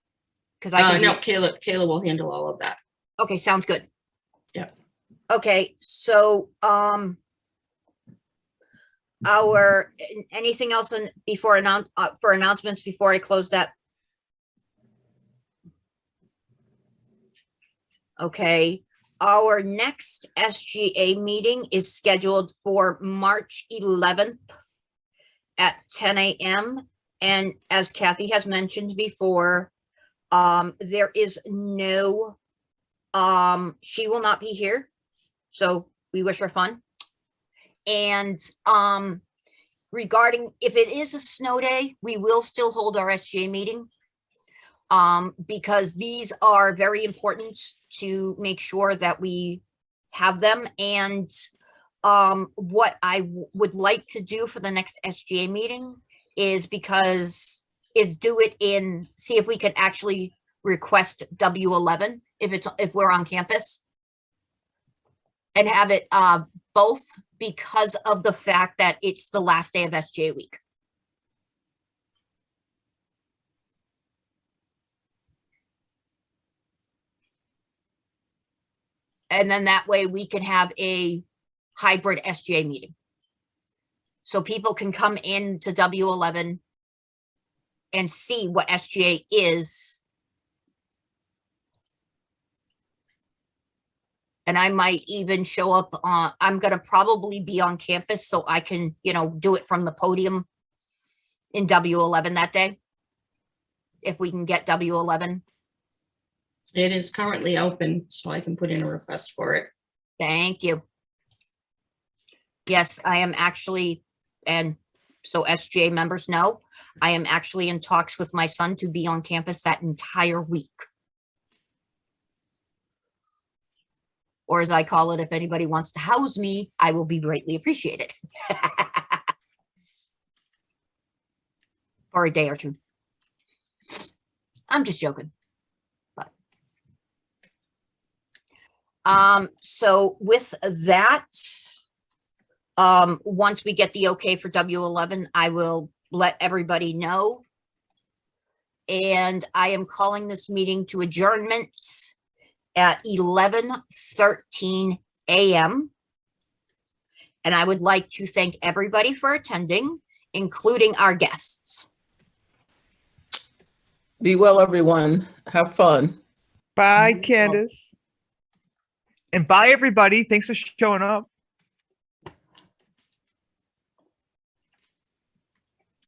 Because I can no, Kayla will handle all of that. Okay, sounds good. Yeah. Okay, so anything else for announcements before I close that? Okay, our next SGA meeting is scheduled for March 11th at 10 a.m. And as Kathy has mentioned before, there is no, she will not be here. So we wish her fun. And regarding if it is a snow day, we will still hold our SGA meeting. because these are very important to make sure that we have them. And what I would like to do for the next SGA meeting is do it in, see if we could actually request W11 if we're on campus, and have it both, because of the fact that it's the last day of SGA week. And then that way we can have a hybrid SGA meeting. So people can come into W11 and see what SGA is. And I might even show up on, I'm going to probably be on campus so I can, do it from the podium in W11 that day. If we can get W11. It is currently open, so I can put in a request for it. Thank you. Yes, I am actually, and so SGA members know, I am actually in talks with my son to be on campus that entire week. Or as I call it, if anybody wants to house me, I will be greatly appreciated. For a day or two. I'm just joking. But so with that, once we get the okay for W11, I will let everybody know. And I am calling this meeting to adjournment at 11:13 a.m. And I would like to thank everybody for attending, including our guests. Be well, everyone. Have fun. Bye, Candace. And bye, everybody. Thanks for showing up.